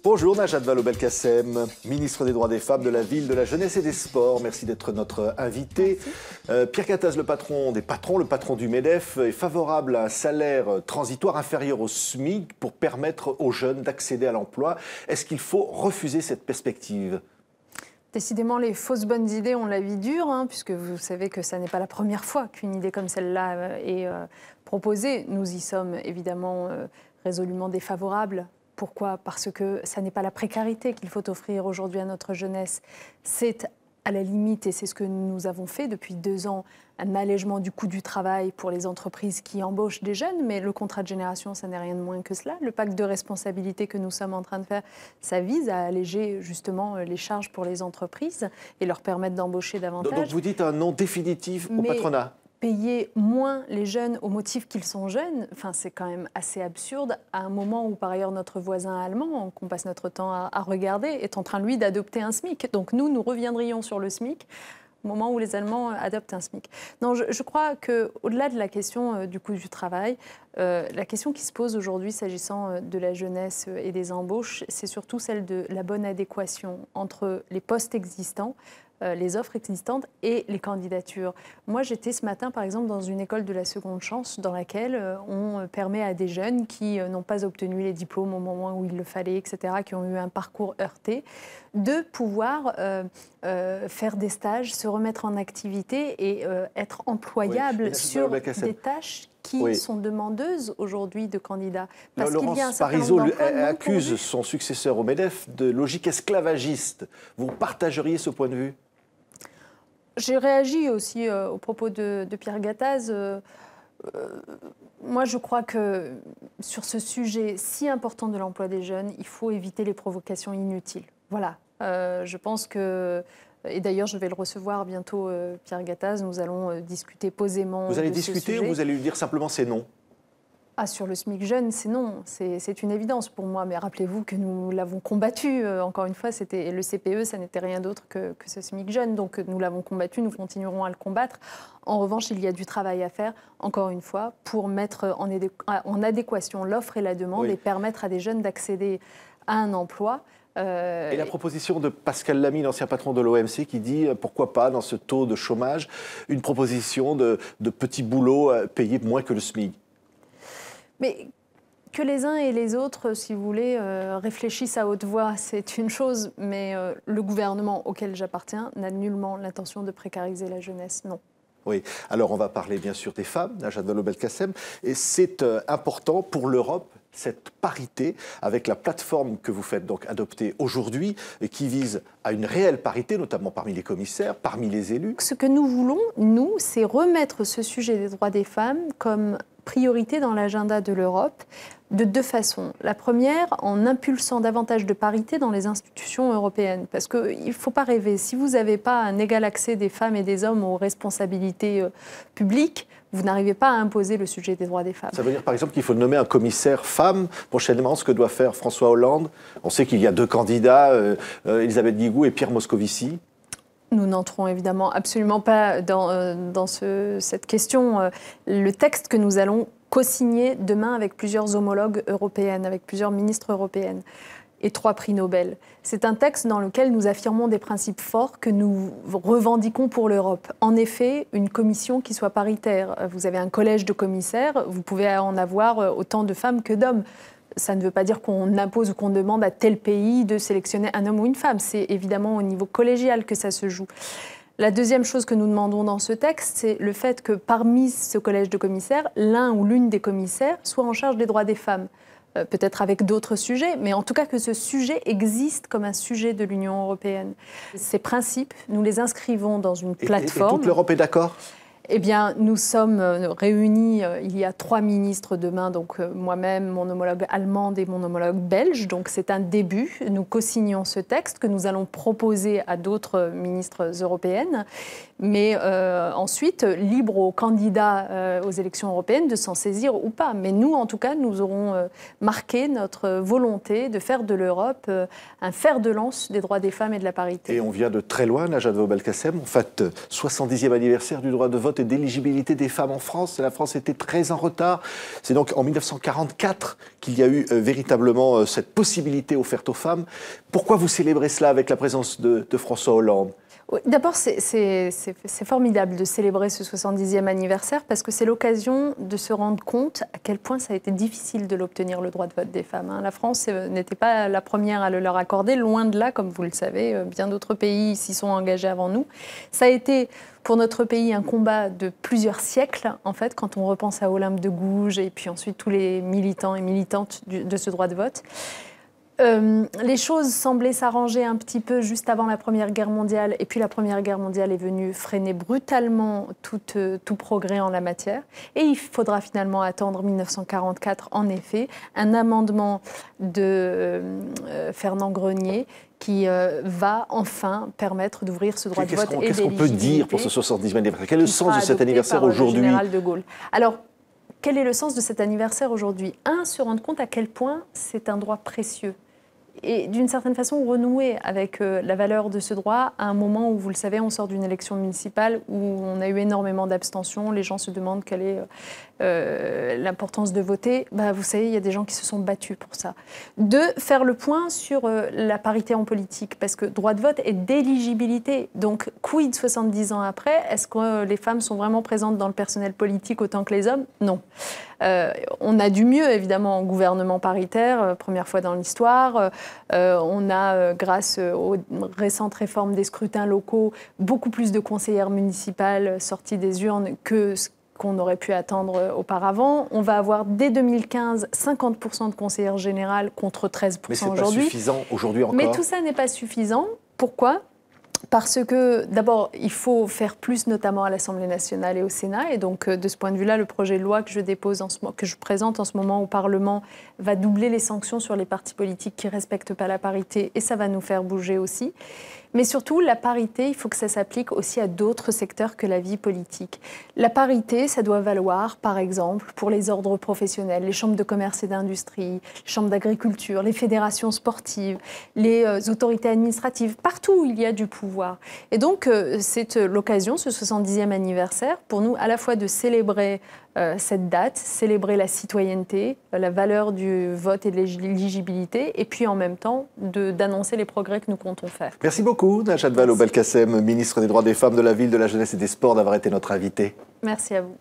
Bonjour Najat Vallaud-Belkacem, ministre des Droits des Femmes, de la Ville, de la Jeunesse et des Sports. Merci d'être notre invité. Pierre Gattaz, le patron des patrons, le patron du MEDEF, est favorable à un salaire transitoire inférieur au SMIC pour permettre aux jeunes d'accéder à l'emploi. Est-ce qu'il faut refuser cette perspective ? Décidément, les fausses bonnes idées ont la vie dure, puisque vous savez que ça n'est pas la première fois qu'une idée comme celle-là est proposée. Nous y sommes évidemment résolument défavorables. Pourquoi ? Parce que ça n'est pas la précarité qu'il faut offrir aujourd'hui à notre jeunesse. C'est à la limite, et c'est ce que nous avons fait depuis 2 ans, un allègement du coût du travail pour les entreprises qui embauchent des jeunes, mais le contrat de génération, ça n'est rien de moins que cela. Le pacte de responsabilité que nous sommes en train de faire, ça vise à alléger justement les charges pour les entreprises et leur permettre d'embaucher davantage. Donc vous dites un non définitif au patronat ? Payer moins les jeunes au motif qu'ils sont jeunes, c'est quand même assez absurde, à un moment où par ailleurs notre voisin allemand, qu'on passe notre temps à regarder, est en train lui d'adopter un SMIC. Donc nous reviendrions sur le SMIC au moment où les Allemands adoptent un SMIC. Non, je crois qu'au-delà de la question du coût du travail, la question qui se pose aujourd'hui s'agissant de la jeunesse et des embauches, c'est surtout celle de la bonne adéquation entre les postes existants, les offres existantes et les candidatures. Moi, j'étais ce matin, par exemple, dans une école de la seconde chance dans laquelle on permet à des jeunes qui n'ont pas obtenu les diplômes au moment où il le fallait, etc., qui ont eu un parcours heurté, de pouvoir faire des stages, se remettre en activité et être employables sur des tâches qui sont demandeuses aujourd'hui de candidats. Parce Laurence Parisot accuse son successeur au MEDEF de logique esclavagiste. Vous partageriez ce point de vue ? J'ai réagi aussi aux propos de Pierre Gattaz. Moi, je crois que sur ce sujet si important de l'emploi des jeunes, il faut éviter les provocations inutiles. Voilà. Je pense que... Et d'ailleurs, je vais le recevoir bientôt, Pierre Gattaz. Nous allons discuter posément. Vous allez discuter ou vous allez lui dire simplement c'est non ? Sur le SMIC jeune, c'est non. C'est une évidence pour moi. Mais rappelez-vous que nous l'avons combattu. Encore une fois, c'était le CPE, ça n'était rien d'autre que ce SMIC jeune. Donc nous l'avons combattu, nous continuerons à le combattre. En revanche, il y a du travail à faire, encore une fois, pour mettre en adéquation l'offre et la demande et permettre à des jeunes d'accéder à un emploi. Et la proposition de Pascal Lamy, l'ancien patron de l'OMC, qui dit pourquoi pas, dans ce taux de chômage, une proposition de petits boulots payés moins que le SMIC. Mais que les uns et les autres, si vous voulez, réfléchissent à haute voix, c'est une chose, mais le gouvernement auquel j'appartiens n'a nullement l'intention de précariser la jeunesse, non. Oui, alors on va parler bien sûr des femmes, Najat Vallaud-Belkacem, et c'est important pour l'Europe, cette parité avec la plateforme que vous faites donc adopter aujourd'hui et qui vise à une réelle parité, notamment parmi les commissaires, parmi les élus. Ce que nous voulons, nous, c'est remettre ce sujet des droits des femmes comme priorité dans l'agenda de l'Europe de 2 façons. La première, en impulsant davantage de parité dans les institutions européennes. Parce qu'il ne faut pas rêver. Si vous n'avez pas un égal accès des femmes et des hommes aux responsabilités publiques, vous n'arrivez pas à imposer le sujet des droits des femmes. Ça veut dire par exemple qu'il faut nommer un commissaire femme prochainement, ce que doit faire François Hollande. On sait qu'il y a 2 candidats, Elisabeth Guigou et Pierre Moscovici. Nous n'entrons évidemment absolument pas dans cette question. Le texte que nous allons co-signer demain avec plusieurs homologues européennes, avec plusieurs ministres européennes et 3 prix Nobel. C'est un texte dans lequel nous affirmons des principes forts que nous revendiquons pour l'Europe. En effet, une commission qui soit paritaire. Vous avez un collège de commissaires, vous pouvez en avoir autant de femmes que d'hommes. Ça ne veut pas dire qu'on impose ou qu'on demande à tel pays de sélectionner un homme ou une femme. C'est évidemment au niveau collégial que ça se joue. La deuxième chose que nous demandons dans ce texte, c'est le fait que parmi ce collège de commissaires, l'un ou l'une des commissaires soit en charge des droits des femmes. Peut-être avec d'autres sujets, mais en tout cas que ce sujet existe comme un sujet de l'Union européenne. Ces principes, nous les inscrivons dans une plateforme. Et toute l'Europe est d'accord ? Eh bien, nous sommes réunis, il y a 3 ministres demain, donc moi-même, mon homologue allemande et mon homologue belge. Donc c'est un début. Nous co-signons ce texte que nous allons proposer à d'autres ministres européennes. Mais ensuite, libre aux candidats aux élections européennes de s'en saisir ou pas. Mais nous, en tout cas, nous aurons marqué notre volonté de faire de l'Europe un fer de lance des droits des femmes et de la parité. Et on vient de très loin, Najat Vallaud-Belkacem. En fait, 70e anniversaire du droit de vote et d'éligibilité des femmes en France. La France était très en retard. C'est donc en 1944 qu'il y a eu véritablement cette possibilité offerte aux femmes. Pourquoi vous célébrez cela avec la présence de François Hollande ? D'abord, c'est formidable de célébrer ce 70e anniversaire parce que c'est l'occasion de se rendre compte à quel point ça a été difficile de l'obtenir, le droit de vote des femmes. La France n'était pas la première à le leur accorder, loin de là, comme vous le savez, bien d'autres pays s'y sont engagés avant nous. Ça a été pour notre pays un combat de plusieurs siècles, en fait, quand on repense à Olympe de Gouges et puis ensuite tous les militants et militantes de ce droit de vote. Les choses semblaient s'arranger un petit peu juste avant la Première Guerre mondiale. Et puis la Première Guerre mondiale est venue freiner brutalement tout progrès en la matière. Et il faudra finalement attendre 1944, en effet, un amendement de Fernand Grenier qui va enfin permettre d'ouvrir ce droit de vote et d'éligibilité. Qu'est-ce qu'on peut dire pour ce 70e anniversaire? Quel est le sens de cet anniversaire aujourd'hui? Général de Gaulle. Alors, quel est le sens de cet anniversaire aujourd'hui? Se rendre compte à quel point c'est un droit précieux. Et d'une certaine façon, renouer avec la valeur de ce droit à un moment où, vous le savez, on sort d'une élection municipale où on a eu énormément d'abstention. Les gens se demandent quelle est l'importance de voter. Vous savez, il y a des gens qui se sont battus pour ça. Faire le point sur la parité en politique, parce que droit de vote est d'éligibilité. Donc, quid 70 ans après? Est-ce que les femmes sont vraiment présentes dans le personnel politique autant que les hommes? Non. On a du mieux, évidemment, en gouvernement paritaire, première fois dans l'histoire. On a, grâce aux récentes réformes des scrutins locaux, beaucoup plus de conseillères municipales sorties des urnes que ce qu'on aurait pu attendre auparavant. On va avoir, dès 2015, 50% de conseillères générales contre 13% aujourd'hui. Mais ce n'est pas suffisant aujourd'hui encore. Mais tout ça n'est pas suffisant. Pourquoi ? Parce que, d'abord, il faut faire plus, notamment à l'Assemblée nationale et au Sénat. Et donc, de ce point de vue-là, le projet de loi que je présente en ce moment au Parlement va doubler les sanctions sur les partis politiques qui ne respectent pas la parité. Et ça va nous faire bouger aussi. Mais surtout, la parité, il faut que ça s'applique aussi à d'autres secteurs que la vie politique. La parité, ça doit valoir, par exemple, pour les ordres professionnels, les chambres de commerce et d'industrie, les chambres d'agriculture, les fédérations sportives, les autorités administratives, partout où il y a du pouvoir. Et donc, c'est l'occasion, ce 70e anniversaire, pour nous, à la fois de célébrer cette date, célébrer la citoyenneté, la valeur du vote et de l'éligibilité, et puis en même temps d'annoncer les progrès que nous comptons faire. Merci beaucoup, Najat Vallaud-Belkacem, ministre des Droits des Femmes, de la Ville, de la Jeunesse et des Sports, d'avoir été notre invitée. Merci à vous.